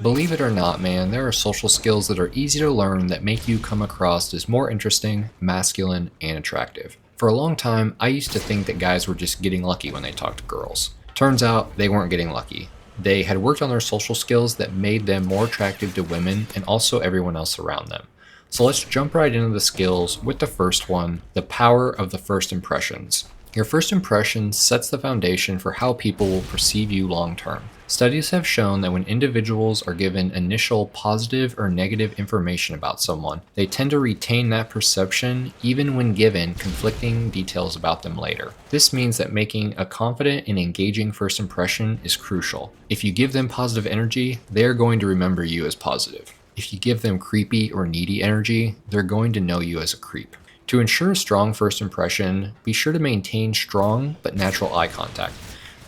Believe it or not, man, there are social skills that are easy to learn that make you come across as more interesting, masculine, and attractive. For a long time, I used to think that guys were just getting lucky when they talked to girls. Turns out they weren't getting lucky. They had worked on their social skills that made them more attractive to women and also everyone else around them. So let's jump right into the skills with the first one, the power of the first impressions. Your first impression sets the foundation for how people will perceive you long term. Studies have shown that when individuals are given initial positive or negative information about someone, they tend to retain that perception even when given conflicting details about them later. This means that making a confident and engaging first impression is crucial. If you give them positive energy, they are going to remember you as positive. If you give them creepy or needy energy, they're going to know you as a creep. To ensure a strong first impression, be sure to maintain strong but natural eye contact.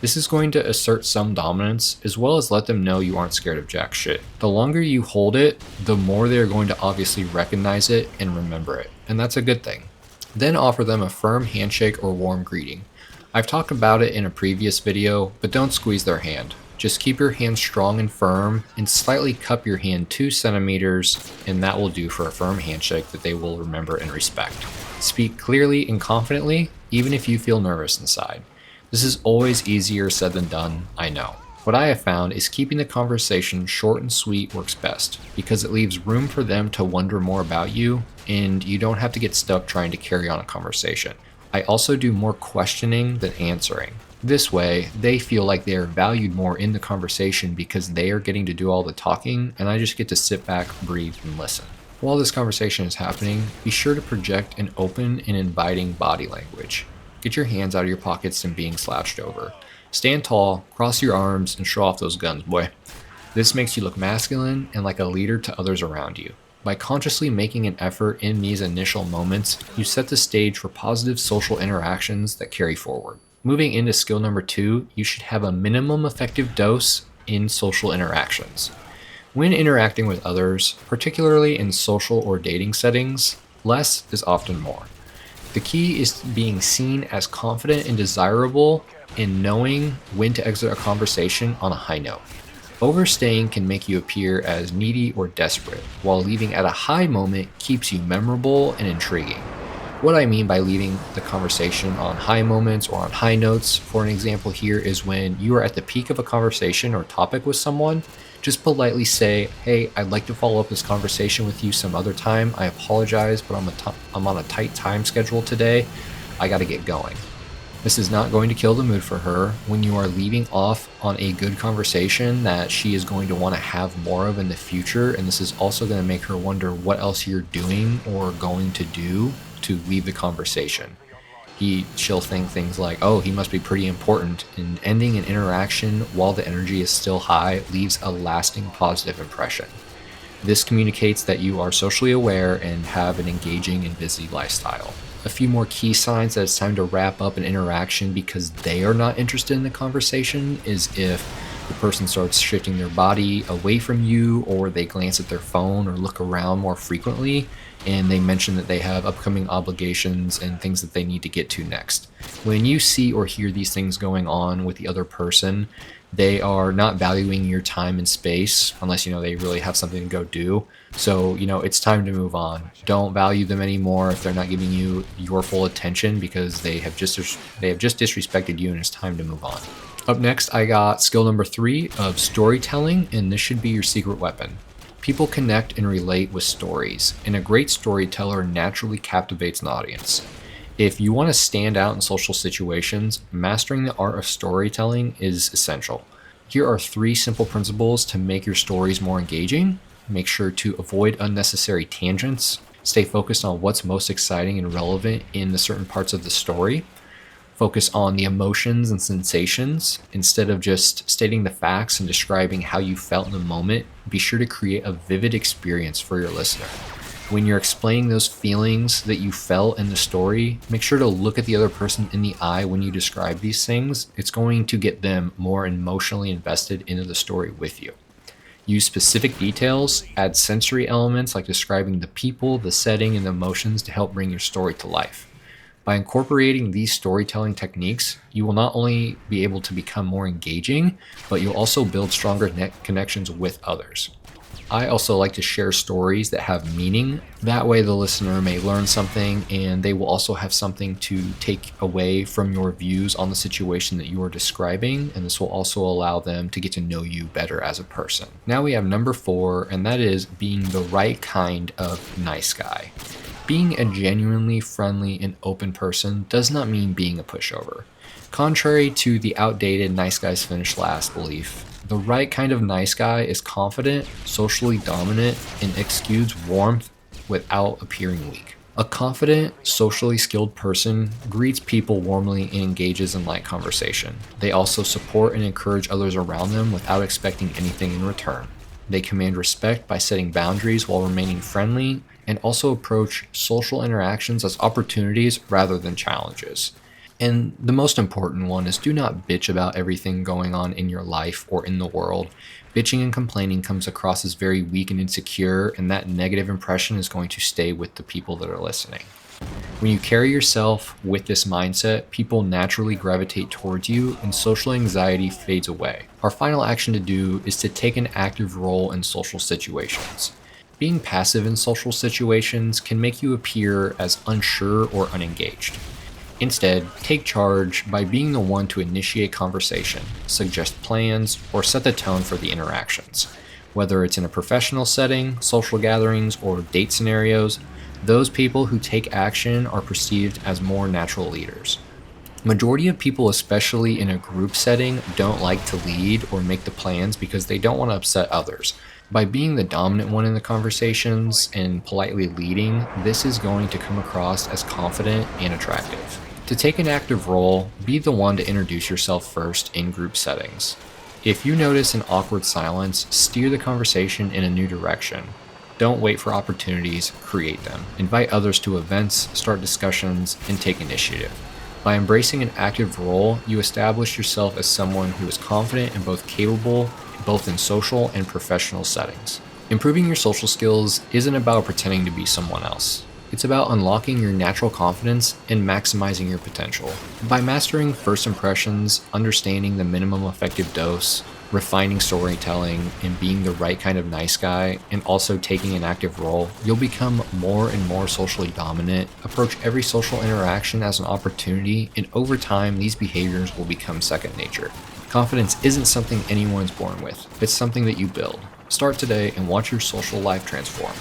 This is going to assert some dominance, as well as let them know you aren't scared of jack shit. The longer you hold it, the more they are going to obviously recognize it and remember it, and that's a good thing. Then offer them a firm handshake or warm greeting. I've talked about it in a previous video, but don't squeeze their hand. Just keep your hand strong and firm and slightly cup your hand 2 centimeters, and that will do for a firm handshake that they will remember and respect. Speak clearly and confidently, even if you feel nervous inside. This is always easier said than done, I know. What I have found is keeping the conversation short and sweet works best, because it leaves room for them to wonder more about you, and you don't have to get stuck trying to carry on a conversation. I also do more questioning than answering. This way, they feel like they are valued more in the conversation because they are getting to do all the talking, and I just get to sit back, breathe, and listen. While this conversation is happening, be sure to project an open and inviting body language. Get your hands out of your pockets and being slouched over. Stand tall, cross your arms, and show off those guns, boy. This makes you look masculine and like a leader to others around you. By consciously making an effort in these initial moments, you set the stage for positive social interactions that carry forward. Moving into skill number 2, you should have a minimum effective dose in social interactions. When interacting with others, particularly in social or dating settings, less is often more. The key is being seen as confident and desirable and knowing when to exit a conversation on a high note. Overstaying can make you appear as needy or desperate, while leaving at a high moment keeps you memorable and intriguing. What I mean by leaving the conversation on high moments or on high notes, for an example here, is when you are at the peak of a conversation or topic with someone, just politely say, hey, I'd like to follow up this conversation with you some other time. I apologize, but I'm on a tight time schedule today. I gotta get going. This is not going to kill the mood for her when you are leaving off on a good conversation that she is going to want to have more of in the future, and this is also going to make her wonder what else you're doing or going to do to leave the conversation. She'll think things like, oh, he must be pretty important, and ending an interaction while the energy is still high leaves a lasting positive impression. This communicates that you are socially aware and have an engaging and busy lifestyle. A few more key signs that it's time to wrap up an interaction because they are not interested in the conversation is if the person starts shifting their body away from you, or they glance at their phone or look around more frequently, and they mention that they have upcoming obligations and things that they need to get to next. When you see or hear these things going on with the other person, they are not valuing your time and space unless, they really have something to go do. So, it's time to move on. Don't value them anymore if they're not giving you your full attention because they have just disrespected you, and it's time to move on. Up next, I got skill number 3 of storytelling, and this should be your secret weapon. People connect and relate with stories, and a great storyteller naturally captivates an audience. If you want to stand out in social situations, mastering the art of storytelling is essential. Here are 3 simple principles to make your stories more engaging. Make sure to avoid unnecessary tangents. Stay focused on what's most exciting and relevant in the certain parts of the story. Focus on the emotions and sensations. Instead of just stating the facts and describing how you felt in the moment, be sure to create a vivid experience for your listener. When you're explaining those feelings that you felt in the story, make sure to look at the other person in the eye when you describe these things. It's going to get them more emotionally invested into the story with you. Use specific details, add sensory elements like describing the people, the setting, and the emotions to help bring your story to life. By incorporating these storytelling techniques, you will not only be able to become more engaging, but you'll also build stronger connections with others. I also like to share stories that have meaning. That way the listener may learn something and they will also have something to take away from your views on the situation that you are describing, and this will also allow them to get to know you better as a person. Now we have number 4, and that is being the right kind of nice guy. Being a genuinely friendly and open person does not mean being a pushover. Contrary to the outdated nice guys finish last belief, the right kind of nice guy is confident, socially dominant, and exudes warmth without appearing weak. A confident, socially skilled person greets people warmly and engages in light conversation. They also support and encourage others around them without expecting anything in return. They command respect by setting boundaries while remaining friendly, and also approach social interactions as opportunities rather than challenges. And the most important one is do not bitch about everything going on in your life or in the world. Bitching and complaining comes across as very weak and insecure, and that negative impression is going to stay with the people that are listening. When you carry yourself with this mindset, people naturally gravitate towards you and social anxiety fades away. Our final action to do is to take an active role in social situations. Being passive in social situations can make you appear as unsure or unengaged. Instead, take charge by being the one to initiate conversation, suggest plans, or set the tone for the interactions. Whether it's in a professional setting, social gatherings, or date scenarios, those people who take action are perceived as more natural leaders. Majority of people, especially in a group setting, don't like to lead or make the plans because they don't want to upset others. By being the dominant one in the conversations and politely leading, this is going to come across as confident and attractive. To take an active role, be the one to introduce yourself first in group settings. If you notice an awkward silence, steer the conversation in a new direction. Don't wait for opportunities, create them. Invite others to events, start discussions, and take initiative. By embracing an active role, you establish yourself as someone who is confident and both capable, both in social and professional settings. Improving your social skills isn't about pretending to be someone else. It's about unlocking your natural confidence and maximizing your potential. By mastering first impressions, understanding the minimum effective dose, refining storytelling, and being the right kind of nice guy, and also taking an active role, you'll become more and more socially dominant, approach every social interaction as an opportunity, and over time, these behaviors will become second nature. Confidence isn't something anyone's born with. It's something that you build. Start today and watch your social life transform.